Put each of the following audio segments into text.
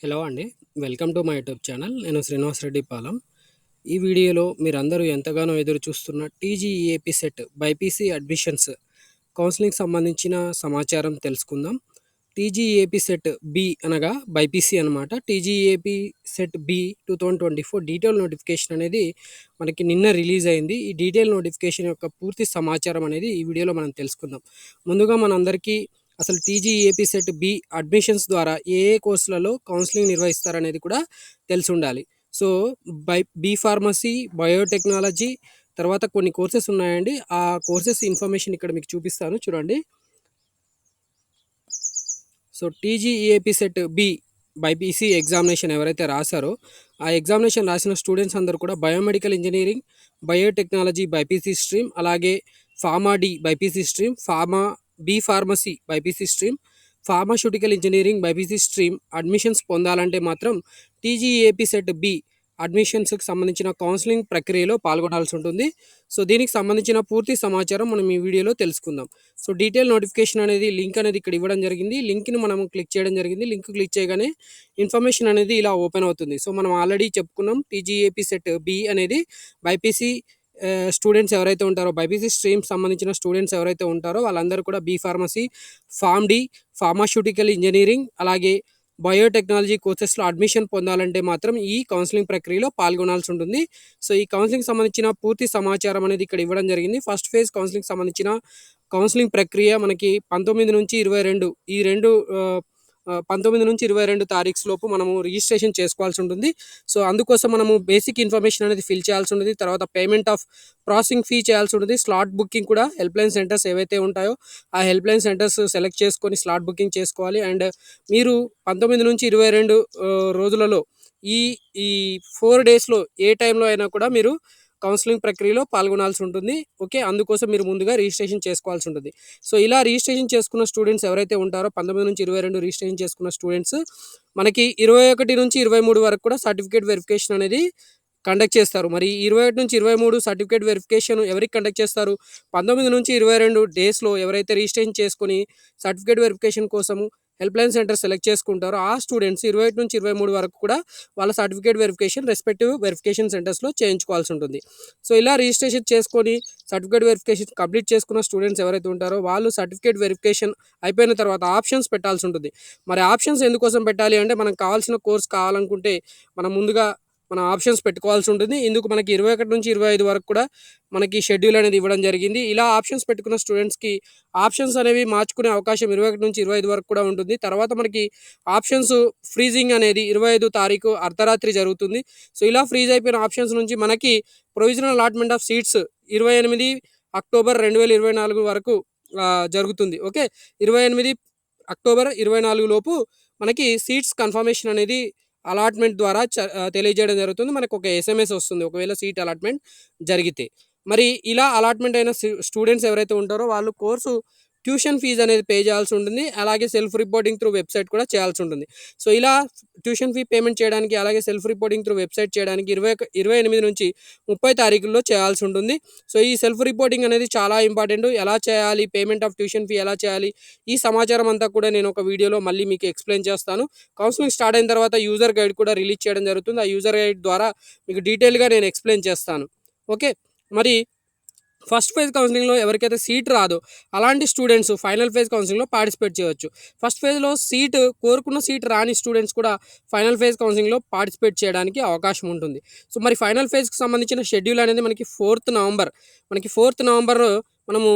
Hello అండి. Welcome to my YouTube channel. నేను శ్రీనివాస్ రెడ్డి పాలెం. ఈ వీడియోలో మీరందరూ ఎంతగానో ఎదురు చూస్తున్న టీజీఈఏపీ సెట్ బైపీసీ అడ్మిషన్స్ కౌన్సిలింగ్‌కి సంబంధించిన సమాచారం తెలుసుకుందాం. టీజీఈఏపీ సెట్ బి అనగా బైపీసీ అనమాట. టీజీఈఏపీ సెట్ బి 2024 డీటెయిల్ నోటిఫికేషన్ అనేది మనకి నిన్న రిలీజ్ అయింది. ఈ డీటెయిల్ నోటిఫికేషన్ యొక్క పూర్తి సమాచారం అనేది ఈ వీడియోలో మనం తెలుసుకుందాం. ముందుగా మనందరికీ అసలు టీజీఈఏపీ సెట్ బి అడ్మిషన్స్ ద్వారా ఏ ఏ కోర్సులలో కౌన్సిలింగ్ నిర్వహిస్తారనేది కూడా తెలిసి ఉండాలి. సో, బి ఫార్మసీ, బయోటెక్నాలజీ తర్వాత కొన్ని కోర్సెస్ ఉన్నాయండి. ఆ కోర్సెస్ ఇన్ఫర్మేషన్ ఇక్కడ మీకు చూపిస్తాను చూడండి. So, TGEAP CET B BiPC examination ఎవరైతే రాశారో, ఆ ఎగ్జామినేషన్ రాసిన స్టూడెంట్స్ అందరూ కూడా biomedical engineering, biotechnology BiPC stream, అలాగే pharma D BiPC stream, B pharmacy BiPC stream, pharmaceutical engineering BiPC stream admissions పొందాలంటే మాత్రం టీజీఏపీ సెట్ బి అడ్మిషన్స్కి సంబంధించిన కౌన్సిలింగ్ ప్రక్రియలో పాల్గొనాల్సి ఉంటుంది. సో, దీనికి సంబంధించిన పూర్తి సమాచారం మనం ఈ వీడియోలో తెలుసుకుందాం. సో, డీటెయిల్ నోటిఫికేషన్ అనేది లింక్ అనేది ఇక్కడ ఇవ్వడం జరిగింది. లింక్ని మనం క్లిక్ చేయడం జరిగింది. లింక్ క్లిక్ చేయగానే ఇన్ఫర్మేషన్ అనేది ఇలా ఓపెన్ అవుతుంది. సో, మనం ఆల్రెడీ చెప్పుకున్నాం టీజీఏపీ సెట్ బి అనేది బైపీసీ స్టూడెంట్స్ ఎవరైతే ఉంటారో, బైపీసీ స్ట్రీమ్ సంబంధించిన స్టూడెంట్స్ ఎవరైతే ఉంటారో వాళ్ళందరూ కూడా B pharmacy, pharm D, pharmaceutical engineering అలాగే బయోటెక్నాలజీ కోర్సెస్లో అడ్మిషన్ పొందాలంటే మాత్రం ఈ కౌన్సిలింగ్ ప్రక్రియలో పాల్గొనాల్సి ఉంటుంది. సో, ఈ కౌన్సిలింగ్ సంబంధించిన పూర్తి సమాచారం అనేది ఇక్కడ ఇవ్వడం జరిగింది. ఫస్ట్ ఫేజ్ కౌన్సిలింగ్ సంబంధించిన కౌన్సిలింగ్ ప్రక్రియ మనకి 19 నుంచి 22 ఈ 19 నుంచి 22 తారీఖు లోపు మనము రిజిస్ట్రేషన్ చేసుకోవాల్సి ఉంటుంది. సో, అందుకోసం మనము బేసిక్ ఇన్ఫర్మేషన్ అనేది ఫిల్ చేయాల్సి ఉంటుంది. తర్వాత పేమెంట్ ఆఫ్ ప్రాసెసింగ్ ఫీ చేయాల్సి ఉంటుంది. స్లాట్ బుకింగ్ కూడా హెల్ప్లైన్ సెంటర్స్ ఏవైతే ఉంటాయో ఆ హెల్ప్లైన్ సెంటర్స్ సెలెక్ట్ చేసుకొని స్లాట్ బుకింగ్ చేసుకోవాలి. అండ్ మీరు 19 నుంచి 22 రోజులలో ఈ ఈ 4 డేస్‌లో ఏ టైంలో అయినా కూడా మీరు కౌన్సిలింగ్ ప్రక్రియలో పాల్గొనాల్సి ఉంటుంది. ఓకే. అందుకోసం మీరు ముందుగా రిజిస్ట్రేషన్ చేసుకోవాల్సి ఉంటుంది. సో, ఇలా రిజిస్ట్రేషన్ చేసుకున్న స్టూడెంట్స్ ఎవరైతే ఉంటారో 19 నుంచి 22 రిజిస్ట్రేషన్ చేసుకున్న స్టూడెంట్స్ మనకి 21 నుంచి 23 వరకు కూడా సర్టిఫికేట్ వెరిఫికేషన్ అనేది కండక్ట్ చేస్తారు. మరి 21 నుంచి 23 సర్టిఫికేట్ వెరిఫికేషన్ ఎవరికి కండక్ట్ చేస్తారు? 19 నుంచి 22 డేస్‌లో ఎవరైతే రిజిస్ట్రేషన్ చేసుకొని సర్టిఫికేట్ వెరిఫికేషన్ కోసము హెల్ప్లైన్ సెంటర్ సెలెక్ట్ చేసుకుంటారో ఆ స్టూడెంట్స్ 21 నుంచి 23 వరకు కూడా వాళ్ళ సర్టిఫికేట్ వెరిఫికేషన్ రెస్పెక్టివ్ వెరిఫికేషన్ సెంటర్స్‌లో చేయించుకోవాల్సి ఉంటుంది. సో, ఇలా రిజిస్ట్రేషన్ చేసుకొని సర్టిఫికేట్ వెరిఫికేషన్ కంప్లీట్ చేసుకున్న స్టూడెంట్స్ ఎవరైతే ఉంటారో వాళ్ళు సర్టిఫికేట్ వెరిఫికేషన్ అయిపోయిన తర్వాత ఆప్షన్స్ పెట్టాల్సి ఉంటుంది. మరి ఆప్షన్స్ ఎందుకోసం పెట్టాలి అంటే మనకు కావాల్సిన కోర్స్ కావాలనుకుంటే మనం ముందుగా మన ఆప్షన్స్ పెట్టుకోవాల్సి ఉంటుంది. ఇందుకు మనకి 21 నుంచి 25 వరకు కూడా మనకి షెడ్యూల్ అనేది ఇవ్వడం జరిగింది. ఇలా ఆప్షన్స్ పెట్టుకున్న స్టూడెంట్స్‌కి ఆప్షన్స్ అనేవి మార్చుకునే అవకాశం 21 నుంచి 25 వరకు కూడా ఉంటుంది. తర్వాత మనకి ఆప్షన్స్ ఫ్రీజింగ్ అనేది 25 తారీఖు అర్ధరాత్రి జరుగుతుంది. సో, ఇలా ఫ్రీజ్ అయిపోయిన ఆప్షన్స్ నుంచి మనకి provisional allotment of seats 28 October 2024 వరకు జరుగుతుంది. ఓకే. 28 అక్టోబర్ 24 లోపు మనకి సీట్స్ కన్ఫర్మేషన్ అనేది అలాట్‌మెంట్ ద్వారా తెలియజేయడం జరుగుతుంది. మనకొక ఎస్ఎంఎస్ వస్తుంది ఒకవేళ సీట్ అలాట్‌మెంట్ జరిగితే. మరి ఇలా అలాట్‌మెంట్ అయిన స్టూడెంట్స్ ఎవరైతే ఉంటారో వాళ్ళు కోర్సు ట్యూషన్ ఫీజ్ అనేది పే చేయాల్సి ఉంటుంది. అలాగే సెల్ఫ్ రిపోర్టింగ్ త్రూ వెబ్‌సైట్ కూడా చేయాల్సి ఉంటుంది. సో, ఇలా ట్యూషన్ ఫీ పేమెంట్ చేయడానికి అలాగే సెల్ఫ్ రిపోర్టింగ్ త్రూ వెబ్‌సైట్ చేయడానికి 28 నుంచి 30 తారీఖుల్లో చేయాల్సి ఉంటుంది. సో, ఈ సెల్ఫ్ రిపోర్టింగ్ అనేది చాలా ఇంపార్టెంట్. ఎలా చేయాలి? పేమెంట్ ఆఫ్ ట్యూషన్ ఫీ ఎలా చేయాలి? ఈ సమాచారం అంతా కూడా నేను ఒక వీడియోలో మళ్ళీ మీకు ఎక్స్‌ప్లెయిన్ చేస్తాను. కౌన్సిలింగ్ స్టార్ట్ అయిన తర్వాత యూజర్ గైడ్ కూడా రిలీజ్ చేయడం జరుగుతుంది. ఆ యూజర్ గైడ్ ద్వారా మీకు డీటెయిల్‌గా నేను ఎక్స్‌ప్లెయిన్ చేస్తాను. ఓకే. మరి ఫస్ట్ ఫేజ్ కౌన్సిలింగ్‌లో ఎవరికైతే సీట్ రాదో అలాంటి స్టూడెంట్స్ ఫైనల్ ఫేజ్ కౌన్సిలింగ్‌లో పార్టిసిపేట్ చేయొచ్చు. ఫస్ట్ ఫేజ్‌లో కోరుకున్న సీట్ రాని స్టూడెంట్స్ కూడా ఫైనల్ ఫేజ్ కౌన్సిలింగ్‌లో పార్టిసిపేట్ చేయడానికి అవకాశం ఉంటుంది. సో, మరి ఫైనల్ ఫేజ్‌కి సంబంధించిన షెడ్యూల్ అనేది మనకి 4థ్ నవంబర్ మనము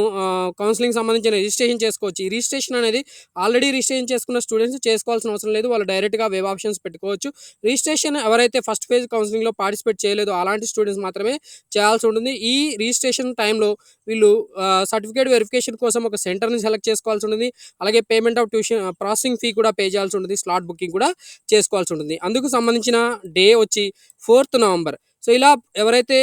కౌన్సిలింగ్ సంబంధించిన రిజిస్ట్రేషన్ చేసుకోవచ్చు. ఈ రిజిస్ట్రేషన్ అనేది ఆల్రెడీ రిజిస్ట్రేషన్ చేసుకున్న స్టూడెంట్స్ చేసుకోవాల్సిన అవసరం లేదు. వాళ్ళు డైరెక్ట్‌గా వెబ్ ఆప్షన్స్ పెట్టుకోవచ్చు. రిజిస్ట్రేషన్ ఎవరైతే ఫస్ట్ ఫేజ్ కౌన్సిలింగ్‌లో పార్టిసిపేట్ చేయలేదో అలాంటి స్టూడెంట్స్ మాత్రమే చేయాల్సి ఉంటుంది. ఈ రిజిస్ట్రేషన్ టైంలో వీళ్ళు సర్టిఫికేట్ వెరిఫికేషన్ కోసం ఒక సెంటర్‌ని సెలెక్ట్ చేసుకోవాల్సి ఉంటుంది. అలాగే payment of tuition processing fee కూడా పే చేయాల్సి ఉంటుంది. స్లాట్ బుకింగ్ కూడా చేసుకోవాల్సి ఉంటుంది. అందుకు సంబంధించిన డే వచ్చి 4థ్ నవంబర్. సో, ఇలా ఎవరైతే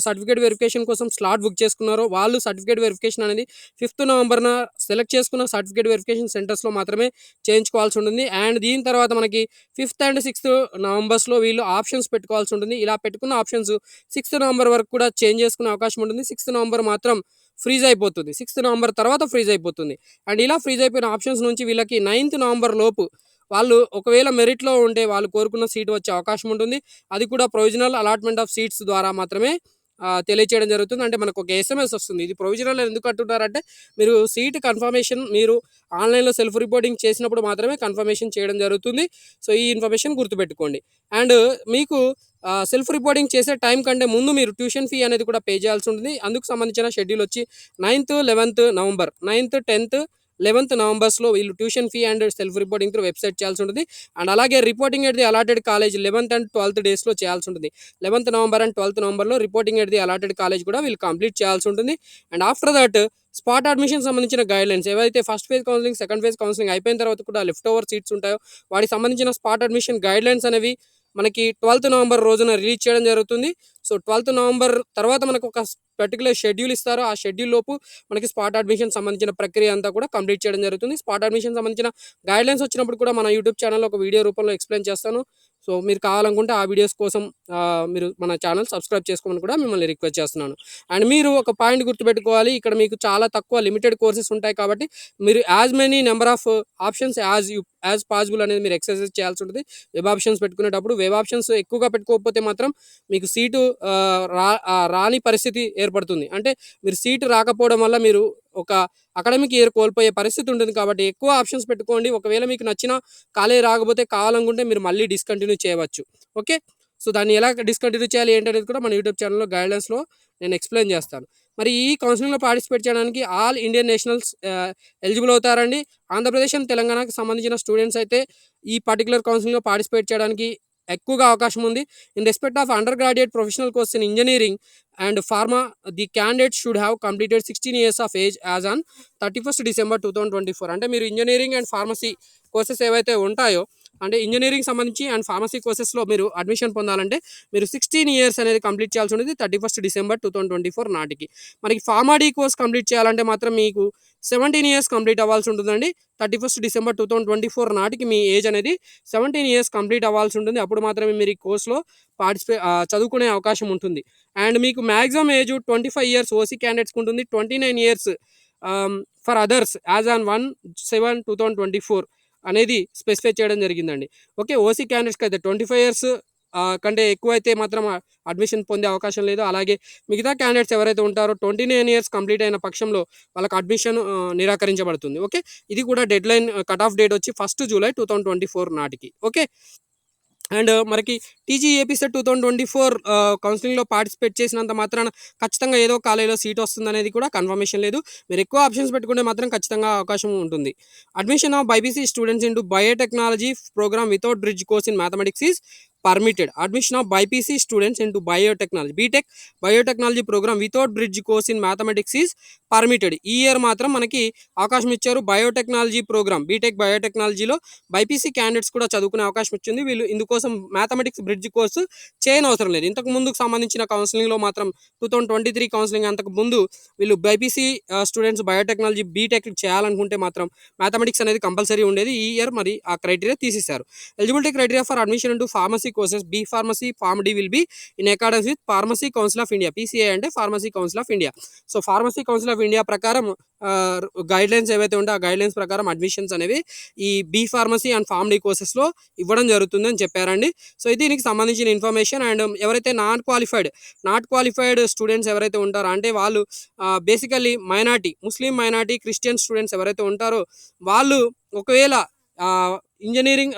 సర్టిఫికేట్ వెరిఫికేషన్ కోసం స్లాట్ బుక్ చేసుకున్నారో వాళ్ళు సర్టిఫికేట్ వెరిఫికేషన్ అనేది 5థ్ నవంబర్‌న సెలెక్ట్ చేసుకున్న సర్టిఫికేట్ వెరిఫికేషన్ సెంటర్స్‌లో మాత్రమే చేయించుకోవాల్సి ఉంటుంది. అండ్ దీని తర్వాత మనకి 5థ్ అండ్ 6థ్ నవంబర్స్‌లో వీళ్ళు ఆప్షన్స్ పెట్టుకోవాల్సి ఉంటుంది. ఇలా పెట్టుకున్న ఆప్షన్స్ 6థ్ నవంబర్ వరకు కూడా చేంజ్ చేసుకునే అవకాశం ఉంటుంది. 6థ్ నవంబర్ మాత్రం ఫ్రీజ్ అయిపోతుంది. 6థ్ నవంబర్ తర్వాత ఫ్రీజ్ అయిపోతుంది. అండ్ ఇలా ఫ్రీజ్ అయిపోయిన ఆప్షన్స్ నుంచి వీళ్ళకి 9థ్ నవంబర్ లోపు వాళ్ళు ఒకవేళ మెరిట్‌లో ఉంటే వాళ్ళు కోరుకున్న సీట్ వచ్చే అవకాశం ఉంటుంది. అది కూడా ప్రొవిజనల్ అలాట్‌మెంట్ ఆఫ్ సీట్స్ ద్వారా మాత్రమే తెలియచేయడం జరుగుతుంది. అంటే మనకు ఒక ఎస్ఎంఎస్ వస్తుంది. ఇది ప్రొవిజనల్ ఎందుకు అంటున్నారంటే మీరు సీట్ కన్ఫర్మేషన్ మీరు ఆన్‌లైన్‌లో సెల్ఫ్ రిపోర్టింగ్ చేసినప్పుడు మాత్రమే కన్ఫర్మేషన్ చేయడం జరుగుతుంది. సో, ఈ ఇన్ఫర్మేషన్ గుర్తుపెట్టుకోండి. అండ్ మీకు సెల్ఫ్ రిపోర్టింగ్ చేసే టైం కంటే ముందు మీరు ట్యూషన్ ఫీ అనేది కూడా పే చేయాల్సి ఉంటుంది. అందుకు సంబంధించిన షెడ్యూల్ వచ్చి 9థ్, 11థ్ నవంబర్ 9థ్, 10థ్, 11th నవంబర్స్‌లో వీళ్ళు tuition fee and self reporting through website చేయాల్సి ఉంటుంది. అండ్ అలాగే reporting at the allotted college 11th and 12th డేస్‌లో చేయాల్సి ఉంటుంది. 11th నవంబర్ అండ్ 12th నవంబర్‌లో reporting at the allotted college కూడా వీళ్ళు కంప్లీట్ చేయాల్సి ఉంటుంది. And after that spot admission సంబంధించిన గైడ్‌లైన్స్ ఏవైతే first phase counselling, second phase counselling అయిపోయిన తర్వాత కూడా లెఫ్ట్ ఓవర్ సీట్స్ ఉంటాయో వాటికి సంబంధించిన స్పాట్ అడ్మిషన్ గైడ్‌లైన్స్ అనేవి మనకి 12th నవంబర్ రోజున రిలీజ్ చేయడం జరుగుతుంది. సో, 12th నవంబర్ తర్వాత మనకు ఒక పర్టిక్యులర్ షెడ్యూల్ ఇస్తారు. ఆ షెడ్యూల్ లోపు మనకి స్పాట్ అడ్మిషన్ సంబంధించిన ప్రక్రియ అంతా కూడా కంప్లీట్ చేయడం జరుగుతుంది. స్పాట్ అడ్మిషన్ సంబంధించిన గైడ్‌లైన్స్ వచ్చినప్పుడు కూడా మన యూట్యూబ్ ఛానెల్‌లో ఒక వీడియో రూపంలో ఎక్స్‌ప్లెయిన్ చేస్తాను. సో, మీరు కావాలనుకుంటే ఆ వీడియోస్ కోసం మీరు మన ఛానెల్ సబ్స్క్రైబ్ చేసుకోమని కూడా మిమ్మల్ని రిక్వెస్ట్ చేస్తున్నాను. అండ్ మీరు ఒక పాయింట్ గుర్తుపెట్టుకోవాలి. ఇక్కడ మీకు చాలా తక్కువ లిమిటెడ్ కోర్సెస్ ఉంటాయి కాబట్టి మీరు as many number of options as possible అనేది మీరు ఎక్సర్సైజ్ చేయాల్సి ఉంటుంది. వెబ్ ఆప్షన్స్ పెట్టుకునేటప్పుడు వెబ్ ఆప్షన్స్ ఎక్కువగా పెట్టుకోకపోతే మాత్రం మీకు సీటు రాని పరిస్థితి ఏర్పడుతుంది. అంటే మీరు సీటు రాకపోవడం వల్ల మీరు ఒక అకాడమిక్ ఇయర్ కోల్పోయే పరిస్థితి ఉంటుంది కాబట్టి ఎక్కువ ఆప్షన్స్ పెట్టుకోండి. ఒకవేళ మీకు నచ్చిన కాలేజ్ రాకపోతే కావాలనుకుంటే మీరు మళ్ళీ డిస్కంటిన్యూ చేయవచ్చు. ఓకే. సో, దాన్ని ఎలా డిస్కంటిన్యూ చేయాలి ఏంటనేది కూడా మన యూట్యూబ్ ఛానల్‌లో గైడ్‌లైన్స్‌లో నేను ఎక్స్‌ప్లెయిన్ చేస్తాను. మరి ఈ కౌన్సిలింగ్‌లో పార్టిసిపేట్ చేయడానికి ఆల్ ఇండియన్ నేషనల్స్ ఎలిజిబుల్ అవుతారండి. ఆంధ్రప్రదేశ్ అండ్ తెలంగాణకు సంబంధించిన స్టూడెంట్స్ అయితే ఈ పర్టిక్యులర్ కౌన్సిలింగ్‌లో పార్టిసిపేట్ చేయడానికి ఎక్కువగా అవకాశం ఉంది. In respect of under graduate professional course in engineering and pharma the candidate should have completed 16 years of age as on 31st December 2024. అంటే మీరు ఇంజినీరింగ్ అండ్ ఫార్మసీ కోర్సెస్ ఏవైతే ఉంటాయో అంటే ఇంజినీరింగ్ సంబంధించి అండ్ ఫార్మసీ కోర్సెస్‌లో మీరు అడ్మిషన్ పొందాలంటే మీరు 16 years అనేది కంప్లీట్ చేయాల్సి ఉంటుంది 31st December 2024 నాటికి. మనకి ఫార్మా డీ కోర్స్ కంప్లీట్ చేయాలంటే మాత్రం మీకు 17 ఇయర్స్ కంప్లీట్ అవ్వాల్సి ఉంటుందండి. 31st December 2024 నాటికి మీ ఏజ్ అనేది 17 ఇయర్స్ కంప్లీట్ అవ్వాల్సి ఉంటుంది. అప్పుడు మాత్రమే మీరు ఈ కోర్స్‌లో చదువుకునే అవకాశం ఉంటుంది. అండ్ మీకు మాక్సిమం ఏజ్ 25 ఇయర్స్ ఓసీ క్యాండిడేట్స్‌కి ఉంటుంది. 29 years for others as on 1/7/2024 అనేది స్పెసిఫై చేయడం జరిగిందండి. ఓకే. ఓసీ క్యాండిడేట్స్‌కి అయితే 25 ఇయర్స్ కంటే ఎక్కువైతే మాత్రం అడ్మిషన్ పొందే అవకాశం లేదు. అలాగే మిగతా క్యాండిడేట్స్ ఎవరైతే ఉంటారో 29 ఇయర్స్ కంప్లీట్ అయిన పక్షంలో వాళ్ళకి అడ్మిషన్ నిరాకరించబడుతుంది. ఓకే. ఇది కూడా డెడ్‌లైన్ కట్ ఆఫ్ డేట్ వచ్చి 1 జూలై 2024 నాటికి. ఓకే. అండ్ మనకి టీజీఏపీ సెట్ 2024 కౌన్సిలింగ్‌లో పార్టిసిపేట్ చేసినంత మాత్రాన ఖచ్చితంగా ఏదో కాలేజ్‌లో సీట్ వస్తుందనేది కూడా కన్ఫర్మేషన్ లేదు. మీరు ఎక్కువ ఆప్షన్స్ పెట్టుకుంటే మాత్రం ఖచ్చితంగా అవకాశం ఉంటుంది. Admission of BiPC students into biotechnology programme without bridge course in mathematics is permitted. Admission of BiPC students into biotechnology BTech biotechnology programme without bridge course in mathematics is permitted. ఈ year మాత్రం మనకి అవకాశం ఇచ్చారు. Biotechnology programme BTech బయోటెక్నాలజీలో BiPC candidates కూడా చదువుకునే అవకాశం వచ్చింది. వీళ్ళు ఇందుకోసం మ్యాథమెటిక్స్ బ్రిడ్జ్ కోర్సు చేయనవసరం లేదు. ఇంతకు ముందుకు సంబంధించిన కౌన్సిలింగ్‌లో మాత్రం 2023 కౌన్సిలింగ్ అంతకు ముందు వీళ్ళు బైపీసీ స్టూడెంట్స్ బయోటెక్నాలజీ బీటెక్ చేయాలనుకుంటే మాత్రం మ్యాథమెటిక్స్ అనేది కంపల్సరీ ఉండేది. ఈ ఇయర్ మరి ఆ క్రైటీరియా తీసేశారు. Eligibility criteria for admission into pharmacy courses B pharmacy pharm D will be in accordance with pharmacy council of India. PCI అంటే pharmacy council of India. So, pharmacy council of India ప్రకారం guidelines ఏవైతే ఉంటాయో ఆ guidelines ప్రకారం admissions అనేవి ఈ B pharmacy and pharm D కోర్సెస్‌లో ఇవ్వడం జరుగుతుందని చెప్పారండి. సో, ఇది దీనికి సంబంధించిన ఇన్ఫర్మేషన్. అండ్ ఎవరైతే నాట్ క్వాలిఫైడ్ స్టూడెంట్స్ ఎవరైతే ఉంటారో అంటే వాళ్ళు బేసికల్లీ ముస్లిం మైనారిటీ, క్రిస్టియన్ స్టూడెంట్స్ ఎవరైతే ఉంటారో వాళ్ళు ఒకవేళ engineering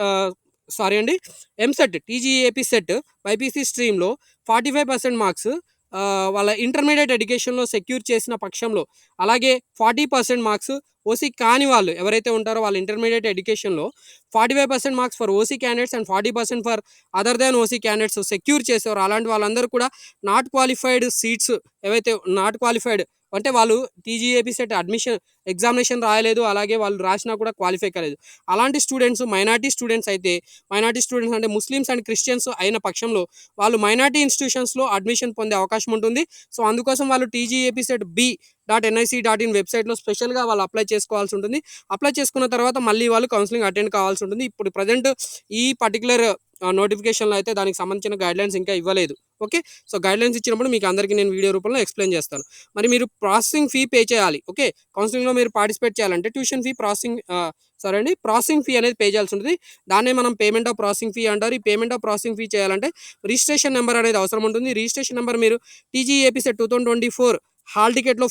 EAMCET TGAP CET BiPC స్ట్రీమ్‌లో 45% మార్క్స్ వాళ్ళ ఇంటర్మీడియట్ ఎడ్యుకేషన్‌లో సెక్యూర్ చేసిన పక్షంలో అలాగే 40% మార్క్స్ ఓసీ కాని వాళ్ళు ఎవరైతే ఉంటారో వాళ్ళ ఇంటర్మీడియట్ ఎడ్యుకేషన్‌లో 45% marks for OC candidates and 40% for other than OC candidates secure చేసేవారు. అలాంటి వాళ్ళందరూ కూడా నాట్ క్వాలిఫైడ్ సీట్స్ ఏవైతే నాట్ క్వాలిఫైడ్ అంటే వాళ్ళు టీజీఏపీ సెట్ అడ్మిషన్ ఎగ్జామినేషన్ రాయలేదు. అలాగే వాళ్ళు రాసినా కూడా క్వాలిఫై కాలేదు. అలాంటి స్టూడెంట్స్ మైనారిటీ స్టూడెంట్స్ అంటే ముస్లిమ్స్ అండ్ క్రిస్టియన్స్ అయిన పక్షంలో వాళ్ళు మైనారిటీ ఇన్స్టిట్యూషన్స్‌లో అడ్మిషన్ పొందే అవకాశం ఉంటుంది. సో, అందుకోసం వాళ్ళు టీజీఏపీ సెట్ b.nic.in వెబ్‌సైట్‌లో స్పెషల్‌గా వాళ్ళు అప్లై చేసుకోవాల్సి ఉంటుంది. అప్లై చేసుకున్న తర్వాత మళ్ళీ వాళ్ళు కౌన్సిలింగ్ అటెండ్ కావాల్సి ఉంటుంది. ఇప్పుడు ప్రెజెంట్ ఈ పర్టిక్యులర్ నోటిఫికేషన్‌లో అయితే దానికి సంబంధించిన గైడ్‌లైన్స్ ఇంకా ఇవ్వలేదు. ఓకే. సో, గైడ్‌లైన్స్ ఇచ్చినప్పుడు మీకు అందరికీ నేను వీడియో రూపంలో ఎక్స్‌ప్లెయిన్ చేస్తాను. మరి మీరు ప్రాసెసింగ్ ఫీ పే చేయాలి. ఓకే. కౌన్సెలింగ్‌లో మీరు పార్టిసిపేట్ చేయాలంటే ట్యూషన్ ఫీ సారీ అండి, ప్రాసెసింగ్ ఫీ అనేది పే చేయాల్సి ఉంటుంది. దాన్నే మనం పేమెంట్ ఆఫ్ ప్రాసెసింగ్ ఫీ అంటారు. ఈ పేమెంట్ ఆఫ్ ప్రాసెసింగ్ ఫీ చేయాలంటే రిజిస్ట్రేషన్ నంబర్ అనేది అవసరం ఉంటుంది. రిజిస్ట్రేషన్ నంబర్ మీరు టీజీఏపీ సెట్ 2024 హాల్ టికెట్‌లో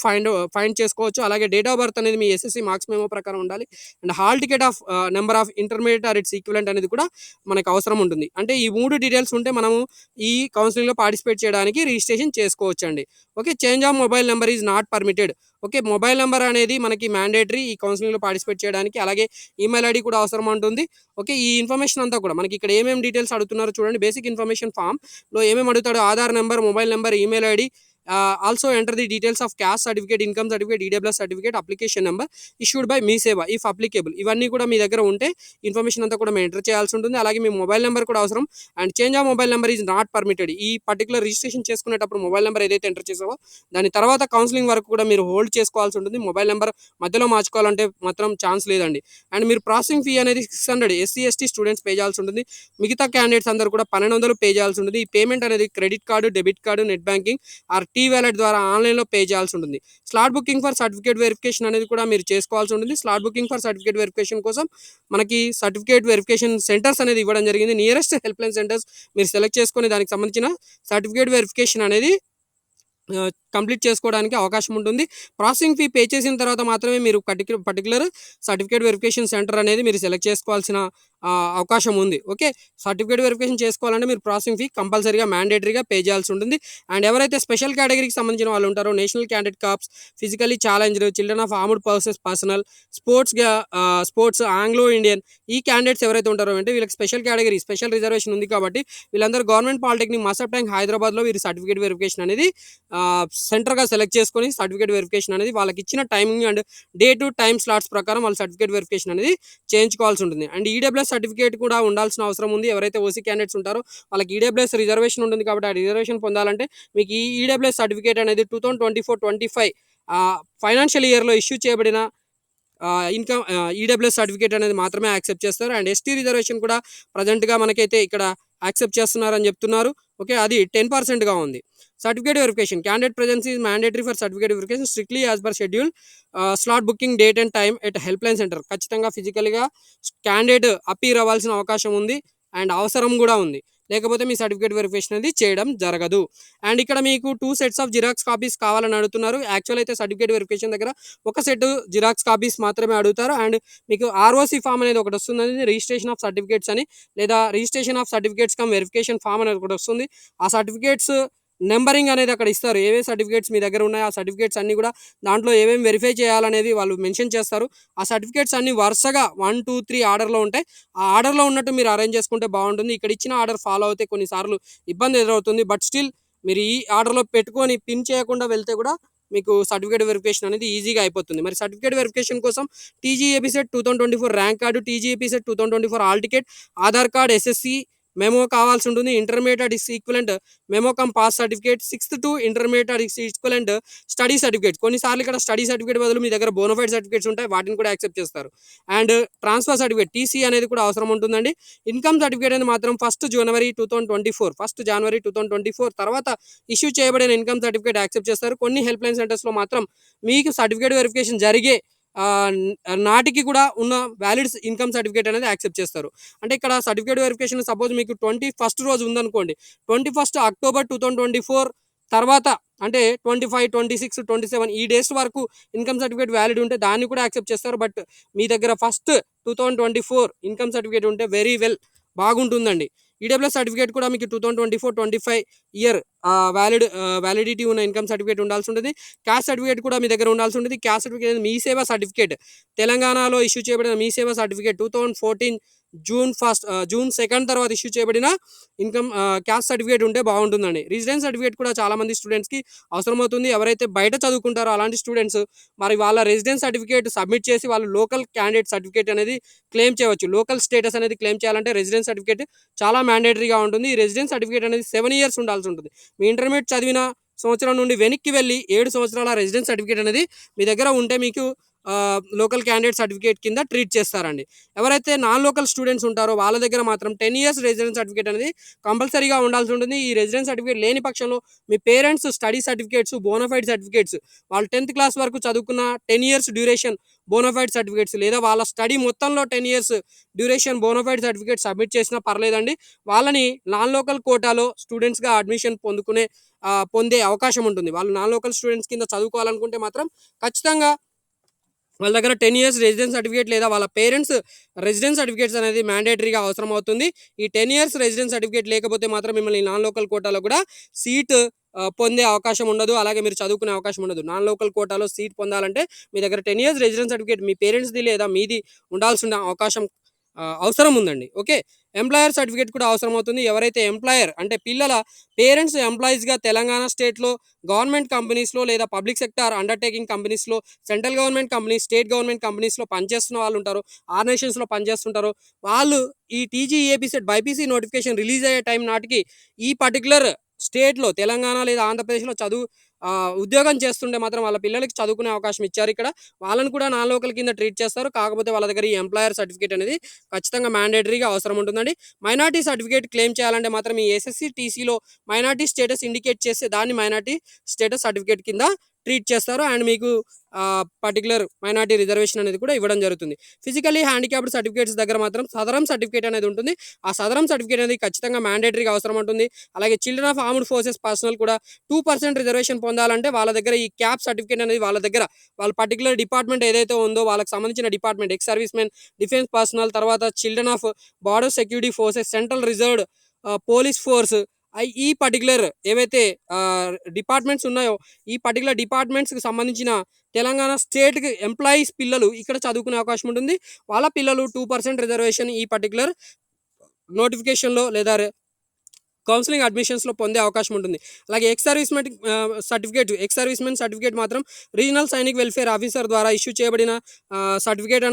ఫైండ్ చేసుకోవచ్చు. అలాగే డేట్ ఆఫ్ బర్త్ అనేది మీ ఎస్ఎస్‌సి మార్క్స్ మెమో ప్రకారం ఉండాలి. And hall ticket of number of intermediate or its equivalent అనేది కూడా మనకు అవసరం ఉంటుంది. అంటే ఈ 3 డీటెయిల్స్ ఉంటే మనము ఈ కౌన్సెలింగ్‌లో పార్టిసిపేట్ చేయడానికి రిజిస్ట్రేషన్ చేసుకోవచ్చండి. Okay. Change of mobile number is not permitted. Okay. Mobile number అనేది మనకి మ్యాండేటరీ ఈ కౌన్సెలింగ్‌లో పార్టిసిపేట్ చేయడానికి. అలాగే ఈమెయిల్ ఐడీ కూడా అవసరం ఉంటుంది. ఓకే. ఈ ఇన్ఫర్మేషన్ అంతా కూడా మనకి ఇక్కడ ఏమేమి డీటెయిల్స్ అడుగుతున్నారో చూడండి. బేసిక్ ఇన్ఫర్మేషన్ ఫామ్‌లో ఏమేమి అడుగుతాడో Aadhaar number, mobile number, email ID, also enter the details of caste certificate, income certificate, EWS certificate, application number issued by Mee Seva if applicable. ఇవన్నీ కూడా మీ దగ్గర ఉంటే ఇన్ఫర్మేషన్ అంతా కూడా మేము ఎంటర్ చేయాల్సి ఉంటుంది. అలాగే మీ మొబైల్ నంబర్ కూడా అవసరం. And change of mobile number is not permitted. ఈ పర్టిక్యులర్ రిజిస్ట్రేషన్ చేసుకునేటప్పుడు మొబైల్ నంబర్ ఏదైతే ఎంటర్ చేసావో దాని తర్వాత కౌన్సెలింగ్ వరకు కూడా మీరు హోల్డ్ చేసుకోవాల్సి ఉంటుంది. మొబైల్ నంబర్ మధ్యలో మార్చుకోవాలంటే మాత్రం ఛాన్స్ లేదండి. అండ్ మీరు ప్రాసెసింగ్ ఫీ అనేది 600 ఎస్సీ, ఎస్టీ స్టూడెంట్స్ పే చేయాల్సి ఉంటుంది. మిగతా క్యాండిడేట్స్ అందరూ కూడా 1200 పే చేయాల్సి ఉంటుంది. ఈ పేమెంట్ అనేది credit card, debit card, net banking or T wallet ద్వారా ఆన్‌లైన్‌లో పే చేయాల్సి ఉంటుంది. Slot booking for certificate verification అనేది కూడా మీరు చేసుకోవాల్సి ఉంటుంది. Slot booking for certificate verification కోసం మనకి సర్టిఫికేట్ వెరిఫికేషన్ సెంటర్స్ అనేది ఇవ్వడం జరిగింది. నియరెస్ట్ హెల్ప్‌లైన్ సెంటర్స్ మీరు సెలెక్ట్ చేసుకొని దానికి సంబంధించిన సర్టిఫికేట్ వెరిఫికేషన్ అనేది కంప్లీట్ చేసుకోవడానికి అవకాశం ఉంటుంది. ప్రాసెసింగ్ ఫీ పే చేసిన తర్వాత మాత్రమే మీరు పర్టిక్యులర్ సర్టిఫికేట్ వెరిఫికేషన్ సెంటర్ అనేది మీరు సెలెక్ట్ చేసుకోవాల్సిన అవకాశం ఉంది. ఓకే. సర్టిఫికేట్ వెరిఫికేషన్ చేసుకోవాలంటే మీరు ప్రాసెసింగ్ ఫీ కంపల్సరీగా మ్యాండేటరీగా పే చేయాల్సి ఉంటుంది. అండ్ ఎవరైతే స్పెషల్ కేటగిరీకి సంబంధించిన వాళ్ళు ఉంటారో national candidate corps, physically challenged, children of armed personnel, sports, Anglo Indian ఈ క్యాండిడేట్స్ ఎవరైతే ఉంటారో అంటే వీళ్ళకి స్పెషల్ కేటగిరీ, స్పెషల్ రిజర్వేషన్ ఉంది కాబట్టి వీళ్ళందరూ గవర్నమెంట్ పాలిటెక్నిక్ మసఫ్ ట్యాంక్ హైదరాబాద్‌లో వీరి సర్టిఫికేట్ వెరిఫికేషన్ అనేది సెంటర్‌గా సెలెక్ట్ చేసుకొని సర్టిఫికేట్ వెరిఫికేషన్ అనేది వాళ్ళకి ఇచ్చిన timing and day to time slots ప్రకారం వాళ్ళు సర్టిఫికేట్ వెరిఫికేషన్ అనేది చేయించుకోవాల్సి ఉంటుంది. అండ్ ఈడబ్ల్యూఎస్ సర్టిఫికేట్ కూడా ఉండాల్సిన అవసరం ఉంది. ఎవరైతే ఓసీ క్యాండిడేట్స్ ఉంటారో వాళ్ళకి ఈడబ్ల్యూఎస్ రిజర్వేషన్ ఉంటుంది కాబట్టి ఆ రిజర్వేషన్ పొందాలంటే మీకు ఈ ఈడబ్ల్యూఎస్ సర్టిఫికేట్ అనేది 2024-25 ఫైనాన్షియల్ ఇయర్‌లో ఇష్యూ చేయబడిన ఈడబ్ల్యూఎస్ సర్టిఫికేట్ అనేది మాత్రమే యాక్సెప్ట్ చేస్తారు. అండ్ ఎస్టీ రిజర్వేషన్ కూడా ప్రజెంట్‌గా మనకైతే ఇక్కడ యాక్సెప్ట్ చేస్తున్నారని చెప్తున్నారు. ఓకే. అది 10%గా ఉంది. Certificate verification candidate presence is mandatory for certificate verification strictly as per schedule. Slot booking date and time at helpline centre. ఖచ్చితంగా ఫిజికల్‌గా క్యాండిడేట్ అపీర్ అవ్వాల్సిన అవకాశం ఉంది. అండ్ అవసరం కూడా ఉంది. లేకపోతే మీ సర్టిఫికేట్ వెరిఫికేషన్ అనేది చేయడం జరగదు. అండ్ ఇక్కడ మీకు 2 సెట్స్ ఆఫ్ జిరాక్స్ కాపీస్ కావాలని అడుగుతున్నారు. యాక్చువల్ అయితే సర్టిఫికేట్ వెరిఫికేషన్ దగ్గర ఒక సెట్ జిరాక్స్ కాపీస్ మాత్రమే అడుగుతారు. అండ్ మీకు ఆర్ఓసి ఫామ్ అనేది ఒకటి వస్తుందండి. రిజిస్ట్రేషన్ ఆఫ్ సర్టిఫికేట్స్ అని, లేదా registration of certificates cum verification form అనేది ఒకటి వస్తుంది. ఆ సర్టిఫికేట్స్ నంబరింగ్ అనేది అక్కడ ఇస్తారు. ఏవే సర్టిఫికేట్స్ మీ దగ్గర ఉన్నాయో ఆ సర్టిఫికేట్స్ అన్నీ కూడా దాంట్లో ఏమేమి వెరిఫై చేయాలనేది వాళ్ళు మెన్షన్ చేస్తారు. ఆ సర్టిఫికేట్స్ అన్నీ వరుసగా 1, 2, 3 ఆర్డర్‌లో ఉంటాయి. ఆ ఆర్డర్‌లో ఉన్నట్టు మీరు అరేంజ్ చేసుకుంటే బాగుంటుంది. ఇక్కడ ఇచ్చిన ఆర్డర్ ఫాలో అవుతే కొన్నిసార్లు ఇబ్బంది ఎదురవుతుంది. బట్ స్టిల్ మీరు ఈ ఆర్డర్‌లో పెట్టుకొని పిన్ చేయకుండా వెళ్తే కూడా మీకు సర్టిఫికేట్ వెరిఫికేషన్ అనేది ఈజీగా అయిపోతుంది. మరి సర్టిఫికేట్ వెరిఫికేషన్ కోసం TGAP CET 2024 rank card, TGAP CET 2024 hall ticket, Aadhaar card, SSC memo కావాల్సి ఉంటుంది. Intermediate equivalent memo cum pass certificate, 6th to intermediate equivalent study certificate. కొన్నిసార్లు ఇక్కడ స్టడీ సర్టిఫికేట్ బదులు మీ దగ్గర బోనఫైడ్ సర్టిఫికేట్స్ ఉంటాయి. వాటిని కూడా యాక్సెప్ట్ చేస్తారు. అండ్ ట్రాన్స్ఫర్ సర్టిఫికేట్ టీసీ అనేది కూడా అవసరం ఉంటుందండి. ఇన్కమ్ సర్టిఫికేట్ అనేది మాత్రం 1 జనవరి 2024 తర్వాత ఇష్యూ చేయబడిన ఇన్కమ్ సర్టిఫికేట్ యాక్సెప్ట్ చేస్తారు. కొన్ని హెల్ప్‌లైన్ సెంటర్స్‌లో మాత్రం మీకు సర్టిఫికేట్ వెరిఫికేషన్ జరిగే నాటికి కూడా ఉన్న వ్యాలిడ్ ఇన్కమ్ సర్టిఫికేట్ అనేది యాక్సెప్ట్ చేస్తారు. అంటే ఇక్కడ సర్టిఫికేట్ వెరిఫికేషన్ సపోజ్ మీకు 21st రోజు ఉందనుకోండి. 21 అక్టోబర్ 2024 తర్వాత అంటే 25, 26, 27 ఈ డేస్ వరకు ఇన్కమ్ సర్టిఫికేట్ వ్యాలిడ్ ఉంటే దాన్ని కూడా యాక్సెప్ట్ చేస్తారు. బట్ మీ దగ్గర 2024 ఇన్కమ్ సర్టిఫికేట్ ఉంటే వెరీ వెల్ బాగుంటుందండి. ఈడబ్ల్యూఎస్ సర్టిఫికేట్ కూడా మీకు 2024-25 ఇయర్ వ్యాలిడిటీ ఉన్న ఇన్కమ్ సర్టిఫికేట్ ఉండాల్సి ఉంటుంది. క్యాస్ట్ సర్టిఫికేట్ కూడా మీ దగ్గర ఉండాల్సి ఉంటుంది. క్యాస్ట్ సర్టిఫికేట్ మీ సేవ సర్టిఫికేట్ తెలంగాణలో ఇష్యూ చేయబడిన మీ సేవ సర్టిఫికేట్ 2014 జూన్ 2 తర్వాత ఇష్యూ చేయబడిన క్యాస్ట్ సర్టిఫికేట్ ఉంటే బాగుంటుందండి. రెసిడెన్స్ సర్టిఫికేట్ కూడా చాలామంది స్టూడెంట్స్కి అవసరమవుతుంది. ఎవరైతే బయట చదువుకుంటారో అలాంటి స్టూడెంట్స్ మరి వాళ్ళ రెసిడెన్స్ సర్టిఫికేట్ సబ్మిట్ చేసి వాళ్ళు లోకల్ క్యాండిడేట్ సర్టిఫికేట్ అనేది క్లెయిమ్ చేయవచ్చు. లోకల్ స్టేటస్ అనేది క్లెయిమ్ చేయాలంటే రెసిడెన్స్ సర్టిఫికేట్ చాలా మ్యాండేటరీగా ఉంటుంది. ఈ రెసిడెన్స్ సర్టిఫికేట్ అనేది 7 ఇయర్స్ ఉండాల్సి ఉంటుంది. మీ ఇంటర్మీడియట్ చదివిన సంవత్సరం నుండి వెనక్కి వెళ్ళి 7 సంవత్సరాల రెసిడెన్స్ సర్టిఫికేట్ అనేది మీ దగ్గర ఉంటే మీకు లోకల్ క్యాండిడేట్ సర్టిఫికేట్ కింద ట్రీట్ చేస్తారండి. ఎవరైతే నాన్ లోకల్ స్టూడెంట్స్ ఉంటారో వాళ్ళ దగ్గర మాత్రం 10 ఇయర్స్ రెసిడెన్స్ సర్టిఫికేట్ అనేది కంపల్సరీగా ఉండాల్సి ఉంటుంది. ఈ రెసిడెన్స్ సర్టిఫికేట్ లేని పక్షంలో మీ parents study certificates, bonafide certificates, వాళ్ళు 10th క్లాస్ వరకు చదువుకున్న 10 ఇయర్స్ డ్యూరేషన్ బోనాఫైడ్ సర్టిఫికేట్స్, లేదా వాళ్ళ స్టడీ మొత్తంలో 10 years duration bonafide certificate submit చేసినా పర్లేదండి. వాళ్ళని నాన్ లోకల్ కోటాలో స్టూడెంట్స్గా అడ్మిషన్ పొందే అవకాశం ఉంటుంది. వాళ్ళు నాన్ లోకల్ స్టూడెంట్స్ కింద చదువుకోవాలనుకుంటే మాత్రం ఖచ్చితంగా వాళ్ళ దగ్గర 10 ఇయర్స్ రెసిడెన్స్ సర్టిఫికేట్ లేదా వాళ్ళ పేరెంట్స్ రెసిడెన్స్ సర్టిఫికేట్స్ అనేది మ్యాండేటరీగా అవసరం అవుతుంది. ఈ 10 ఇయర్స్ రెసిడెన్స్ సర్టిఫికేట్ లేకపోతే మాత్రం మిమ్మల్ని నాన్ లోకల్ కోటాలో కూడా సీట్ పొందే అవకాశం ఉండదు. అలాగే మీరు చదువుకునే అవకాశం ఉండదు. నాన్ లోకల్ కోటాలో సీట్ పొందాలంటే మీ దగ్గర 10 ఇయర్స్ రెసిడెన్స్ సర్టిఫికేట్ మీ పేరెంట్స్ది లేదా మీది ఉండాల్సిన అవసరం ఉందండి. ఓకే. ఎంప్లాయర్ సర్టిఫికేట్ కూడా అవసరం అవుతుంది. ఎవరైతే ఎంప్లాయర్ అంటే పిల్లల పేరెంట్స్ ఎంప్లాయీస్గా తెలంగాణ స్టేట్లో గవర్నమెంట్ కంపెనీస్లో లేదా పబ్లిక్ సెక్టార్ అండర్టేకింగ్ కంపెనీస్లో, central government companies, state government కంపెనీస్లో పనిచేస్తున్న వాళ్ళు ఉంటారు, ఆర్గనైజేషన్స్లో పనిచేస్తుంటారు. వాళ్ళు ఈ టీజీఏపీ సెట్ బైపీసీ నోటిఫికేషన్ రిలీజ్ అయ్యే టైం నాటికి ఈ పర్టికులర్ స్టేట్లో తెలంగాణ లేదా ఆంధ్రప్రదేశ్లో ఉద్యోగం చేస్తుంటే మాత్రం వాళ్ళ పిల్లలకి చదువుకునే అవకాశం ఇచ్చారు ఇక్కడ. వాళ్ళని కూడా నాన్ లోకల్ కింద ట్రీట్ చేస్తారు. కాకపోతే వాళ్ళ దగ్గర ఈ ఎంప్లాయర్ సర్టిఫికేట్ అనేది ఖచ్చితంగా మ్యాండేటరీగా అవసరం ఉంటుందండి. మైనార్టీ సర్టిఫికేట్ క్లెయిమ్ చేయాలంటే మాత్రం ఈ ఎస్ఎస్సి టీసీలో మైనార్టీ స్టేటస్ ఇండికేట్ చేస్తే దాన్ని మైనార్టీ స్టేటస్ సర్టిఫికేట్ కింద ట్రీట్ చేస్తారు. అండ్ మీకు పర్టికులర్ మైనార్టీ రిజర్వేషన్ అనేది కూడా ఇవ్వడం జరుగుతుంది. ఫిజికలీ హ్యాండిక్యాప్డ్ సర్టిఫికేట్స్ దగ్గర మాత్రం సదరం సర్టిఫికేట్ అనేది ఉంటుంది. ఆ సదరం సర్టిఫికేట్ అనేది ఖచ్చితంగా మ్యాండేటరీగా అవసరం ఉంటుంది. అలాగే children of armed forces personnel కూడా 2% రిజర్వేషన్ పొందాలంటే వాళ్ళ దగ్గర ఈ క్యాప్ సర్టిఫికేట్ అనేది వాళ్ళ పర్టికులర్ డిపార్ట్మెంట్ ఏదైతే ఉందో వాళ్ళకి సంబంధించిన department, ex service men, defence personnel, తర్వాత children of border security forces, central reserved police force, ఈ పర్టికులర్ ఏవైతే డిపార్ట్మెంట్స్ ఉన్నాయో ఈ పర్టికులర్ డిపార్ట్మెంట్స్కి సంబంధించిన తెలంగాణ స్టేట్కి ఎంప్లాయీస్ పిల్లలు ఇక్కడ చదువుకునే అవకాశం ఉంటుంది. వాళ్ళ పిల్లలు 2% రిజర్వేషన్ ఈ పర్టికులర్ నోటిఫికేషన్లో లేదా కౌన్సిలింగ్ అడ్మిషన్స్లో పొందే అవకాశం ఉంటుంది. అలాగే ఎక్స్ సర్వీస్ మెన్ సర్టిఫికేట్ మాత్రం రీజనల్ సైనిక్ వెల్ఫేర్ ఆఫీసర్ ద్వారా ఇష్యూ చేయబడిన సర్టిఫికేట్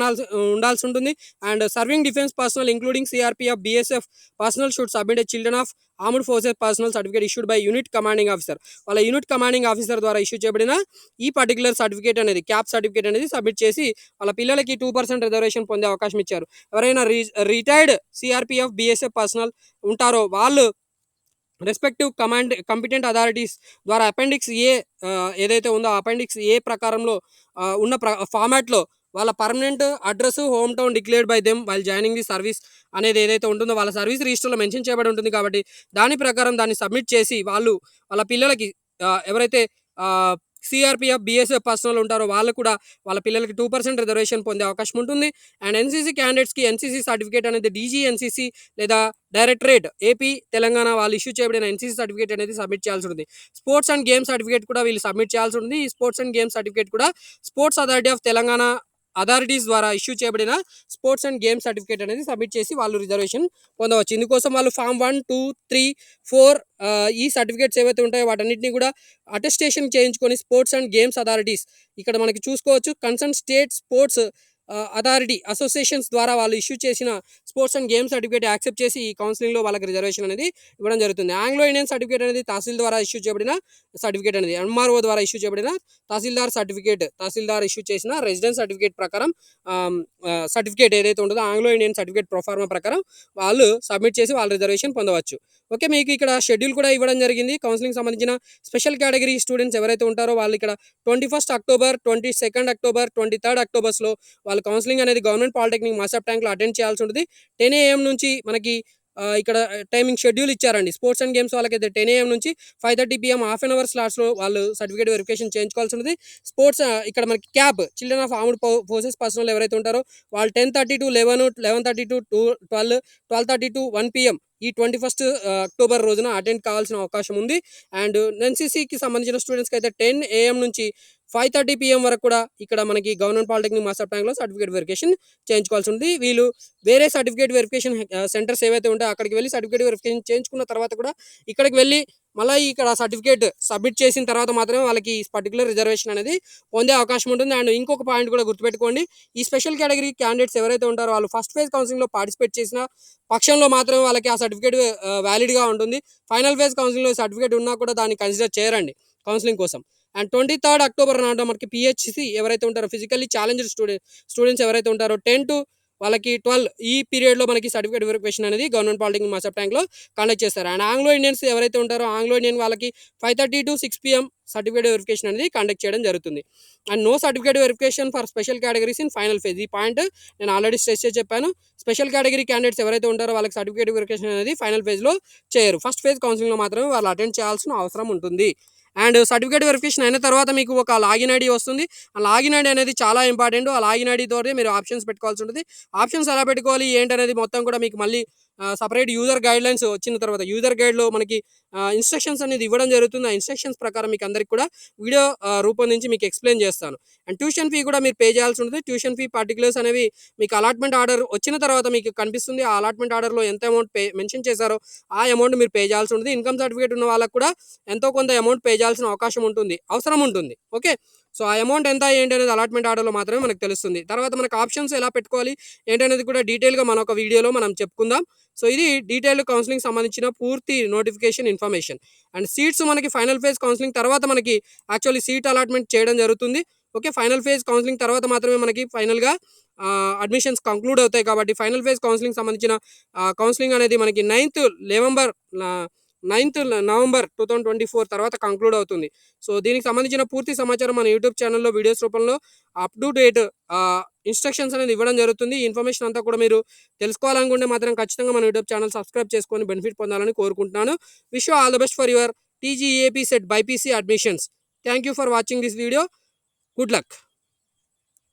ఉండాల్సి ఉంటుంది. And serving defence personnel including CRPF, BSF personal should submit A children of armed forces personnel certificate issued by unit commanding officer. వాళ్ళ unit commanding officer ద్వారా issue చేయబడిన ఈ particular certificate అనేది, cap certificate అనేది submit చేసి వాళ్ళ పిల్లలకి 2% reservation పొందే అవకాశం ఇచ్చారు. ఎవరైనా రిటైర్డ్ సిఆర్పిఎఫ్, బిఎస్ఎఫ్ పర్సనల్ ఉంటారో వాళ్ళు రెస్పెక్టివ్ కంపిటెంట్ అథారిటీస్ ద్వారా అపెండిక్స్ ఏ ఏదైతే ఉందో అపెండిక్స్ ఏ ప్రకారంలో ఉన్న ఫార్మాట్లో వాళ్ళ permanent address, home town declared by them while joining the service అనేది ఏదైతే ఉంటుందో వాళ్ళ సర్వీస్ రిజిస్టర్లో మెన్షన్ చేయబడి ఉంటుంది. కాబట్టి దాని ప్రకారం దాన్ని సబ్మిట్ చేసి వాళ్ళ పిల్లలకి ఎవరైతే సిఆర్పిఎఫ్, బిఎస్ఎఫ్ పర్సనల్ ఉంటారో వాళ్ళు కూడా వాళ్ళ పిల్లలకి 2% రిజర్వేషన్ పొందే అవకాశం ఉంటుంది. అండ్ ఎన్సీసీ క్యాండిడేట్స్కి ఎన్సీసీ సర్టిఫికేట్ అనేది డీజీఎన్సీసీ లేదా డైరెక్టరేట్ ఏపీ తెలంగాణ వాళ్ళు ఇష్యూ చేయబడిన ఎన్సీసీ సర్టిఫికేట్ అనేది సబ్మిట్ చేయాల్సి ఉంటుంది. స్పోర్ట్స్ అండ్ గేమ్స్ సర్టిఫికేట్ కూడా వీళ్ళు సబ్మిట్ చేయాల్సి ఉంటుంది. ఈ స్పోర్ట్స్ అండ్ గేమ్స్ సర్టిఫికేట్ కూడా sports authority of Telangana authorities ద్వారా ఇష్యూ చేయబడిన స్పోర్ట్స్ అండ్ గేమ్స్ సర్టిఫికేట్ అనేది సబ్మిట్ చేసి వాళ్ళు రిజర్వేషన్ పొందవచ్చు. ఇందుకోసం వాళ్ళు ఫామ్ 1, 2, 3, 4 ఈ సర్టిఫికేట్స్ ఏవైతే ఉంటాయో వాటన్నిటిని కూడా అటెస్టేషన్ చేయించుకొని స్పోర్ట్స్ అండ్ గేమ్స్ అథారిటీస్ ఇక్కడ మనకి చూసుకోవచ్చు concern state sports authority associations ద్వారా వాళ్ళు ఇష్యూ చేసిన sports and games certificate accept చేసి ఈ కౌన్సిలింగ్లో వాళ్ళకి రిజర్వేషన్ అనేది ఇవ్వడం జరుగుతుంది. ఆంగ్లో ఇండియన్ సర్టిఫికేట్ అనేది తహసీల్ ద్వారా ఇష్యూ చేయబడిన సర్టిఫికేట్ అనేది, ఎంఆర్ఓ ద్వారా ఇష్యూ చేయబడిన తహసీల్దార్ ఇష్యూ చేసిన రెసిడెన్స్ సర్టిఫికేట్ ప్రకారం సర్టిఫికేట్ ఏదైతే ఉంటుందో ఆంగ్లో ఇండియన్ సర్టిఫికేట్ ప్రొఫార్మా ప్రకారం వాళ్ళు సబ్మిట్ చేసి వాళ్ళు రిజర్వేషన్ పొందవచ్చు. ఓకే, మీకు ఇక్కడ షెడ్యూల్ కూడా ఇవ్వడం జరిగింది. కౌన్సిలింగ్ సంబంధించిన స్పెషల్ కేటగిరీ స్టూడెంట్స్ ఎవరైతే ఉంటారో వాళ్ళు ఇక్కడ 21 అక్టోబర్, 22 అక్టోబర్, 23 అక్టోబర్స్లో వాళ్ళు కౌన్సిలింగ్ అనేది గవర్నమెంట్ పాలిటెక్నిక్ మాసాప్ ట్యాంక్లో అటెండ్ చేయాల్సి ఉంటుంది. 10 AM నుంచి మనకి ఇక్కడ టైమింగ్ షెడ్యూల్ ఇచ్చారండి. స్పోర్ట్స్ అండ్ గేమ్స్ వాళ్ళకైతే 10 AM నుంచి 5:30 PM హాఫ్ అన్ అవర్ స్లాట్స్లో వాళ్ళు సర్టిఫికేట్ వెరిఫికేషన్ చేయించుకోవాల్సి ఉంటుంది. స్పోర్ట్స్ ఇక్కడ మనకి cap children of armed forces personnel ఎవరైతే ఉంటారో వాళ్ళు 10:30 to 11, 11:30 to 12, 12:30 to 1 PM ఈ 21 అక్టోబర్ రోజున అటెండ్ కావాల్సిన అవకాశం ఉంది. అండ్ ఎన్సీసీకి సంబంధించిన స్టూడెంట్స్కి అయితే 10 AM నుంచి 5:30 PM వరకు కూడా ఇక్కడ మనకి గవర్నమెంట్ పాలిటెక్నిక్ మాస్టర్ ట్యాంక్లో సర్టిఫికేట్ వెరిఫికేషన్ చేయించుకోవాల్సి ఉంది. వీళ్ళు వేరే సర్టిఫికేట్ వెరిఫికేషన్ సెంటర్స్ ఏవైతే ఉంటాయో అక్కడికి వెళ్ళి సర్టిఫికేట్ వెరిఫికేషన్ చేయించుకున్న తర్వాత కూడా ఇక్కడికి వెళ్ళి మళ్ళీ ఇక్కడ సర్టిఫికేట్ సబ్మిట్ చేసిన తర్వాత మాత్రమే వాళ్ళకి ఈ పర్టికులర్ రిజర్వేషన్ అనేది పొందే అవకాశం ఉంటుంది. అండ్ ఇంకొక పాయింట్ కూడా గుర్తుపెట్టుకోండి, ఈ స్పెషల్ కేటగిరీ క్యాండిడేట్స్ ఎవరైతే ఉంటారో వాళ్ళు ఫస్ట్ ఫేజ్ కౌన్సిలింగ్లో పార్టిసిపేట్ చేసిన పక్షంలో మాత్రమే వాళ్ళకి ఆ సర్టిఫికేట్ వ్యాలిడ్గా ఉంటుంది. ఫైనల్ ఫేజ్ కౌన్సిలింగ్లో సర్టిఫికేట్ ఉన్నా కూడా దాన్ని కన్సిడర్ చేయరండి కౌన్సిలింగ్ కోసం. అండ్ 23 అక్టోబర్ నాడు మనకి పిహెచ్సి ఎవరైతే ఉంటారో ఫిజికల్లీ ఛాలెంజ్డ్ స్టూడెంట్స్ ఎవరైతే ఉంటారో 10 to వాళ్ళకి 12 ఈ పీరియడ్లో మనకి సర్టిఫికేట్ వెరిఫికేషన్ అనేది గవర్నమెంట్ పాలిటెక్నిక్ మాస్టర్ ట్యాంక్లో కండక్ట్ చేస్తారు. అండ్ ఆంగ్లో ఇండియన్స్ ఎవరైతే ఉంటారో ఆంగ్లో ఇండియన్ వాళ్ళకి 5:30 to 6 PM సర్టిఫికేట్ వెరిఫికేషన్ అనేది కండక్ట్ చేయడం జరుగుతుంది. And no certificate verification for special categories in final phase. ఈ పాయింట్ నేను ఆల్రెడీ స్ట్రెస్ చేసి చెప్పాను. స్పెషల్ కేటగిరీ క్యాండిడేట్స్ ఎవరైతే ఉంటారో వాళ్ళకి సర్టిఫికేట్ వెరిఫికేషన్ అనేది ఫైనల్ ఫేజ్లో చేయరు. ఫస్ట్ ఫేజ్ కౌన్సిలింగ్లో మాత్రమే వాళ్ళు అటెండ్ చేయాల్సిన అవసరం ఉంటుంది. అండ్ సర్టిఫికేట్ వెరిఫికేషన్ అయిన తర్వాత మీకు ఒక లాగిన్ ఐడి వస్తుంది. ఆ లాగిన్ ఐడి అనేది చాలా ఇంపార్టెంట్. ఆ లాగిన్ ఐడితో మీరు ఆప్షన్స్ పెట్టుకోవాల్సి ఉంటుంది. ఆప్షన్స్ ఎలా పెట్టుకోవాలి ఏంటనేది మొత్తం కూడా మీకు మళ్ళీ సపరేట్ యూజర్ గైడ్లైన్స్ వచ్చిన తర్వాత యూజర్ గైడ్లో మనకి ఇన్స్ట్రక్షన్స్ అనేది ఇవ్వడం జరుగుతుంది. ఆ ఇన్స్ట్రక్షన్స్ ప్రకారం మీకు అందరికి కూడా వీడియో రూపొందించి మీకు ఎక్స్ప్లెయిన్ చేస్తాను. అండ్ ట్యూషన్ ఫీ కూడా మీరు పే చేయాల్సి ఉంటుంది. ట్యూషన్ ఫీ పర్టికులర్స్ అనేవి మీకు అలాట్మెంట్ ఆర్డర్ వచ్చిన తర్వాత మీకు కనిపిస్తుంది. ఆ అలాట్మెంట్ ఆర్డర్లో ఎంత అమౌంట్ మెన్షన్ చేశారో ఆ అమౌంట్ మీరు పే చేయాల్సి ఉంటుంది. ఇన్కమ్ సర్టిఫికేట్ ఉన్న వాళ్ళకు కూడా ఎంతో కొంత అమౌంట్ పే చేయాల్సిన అవకాశం ఉంటుంది, అవసరం ఉంటుంది. ఓకే, సో ఆ అమౌంట్ ఎంత ఏంటి అనేది అలాట్మెంట్ ఆర్డర్లో మాత్రమే మనకు తెలుస్తుంది. తర్వాత మనకు ఆప్షన్స్ ఎలా పెట్టుకోవాలి ఏంటనేది కూడా డీటెయిల్గా మన ఒక వీడియోలో మనం చెప్పుకుందాం. సో ఇది డీటెయిల్డ్ కౌన్సిలింగ్ సంబంధించిన పూర్తి నోటిఫికేషన్ ఇన్ఫర్మేషన్. అండ్ సీట్స్ మనకి ఫైనల్ ఫేజ్ కౌన్సిలింగ్ తర్వాత మనకి యాక్చువల్లీ సీట్ అలాట్మెంట్ చేయడం జరుగుతుంది. ఓకే, ఫైనల్ ఫేజ్ కౌన్సిలింగ్ తర్వాత మాత్రమే మనకి ఫైనల్గా అడ్మిషన్స్ కంక్లూడ్ అవుతాయి. కాబట్టి ఫైనల్ ఫేజ్ కౌన్సిలింగ్ సంబంధించిన కౌన్సిలింగ్ అనేది మనకి 9th నవంబర్ 2024 తర్వాత కంక్లూడ్ అవుతుంది. సో దీనికి సంబంధించిన పూర్తి సమాచారం మన యూట్యూబ్ ఛానల్లో వీడియోస్ రూపంలో అప్ టు డేట్ ఇన్స్ట్రక్షన్స్ అనేది ఇవ్వడం జరుగుతుంది. ఈ ఇన్ఫర్మేషన్ అంతా కూడా మీరు తెలుసుకోవాలనుకుంటే మాత్రం ఖచ్చితంగా మన యూట్యూబ్ ఛానల్ సబ్స్క్రైబ్ చేసుకొని బెనిఫిట్ పొందాలని కోరుకుంటున్నాను. Wish you all the best for your TGEAP set BiPC admissions. Thank you for watching this video. Good luck.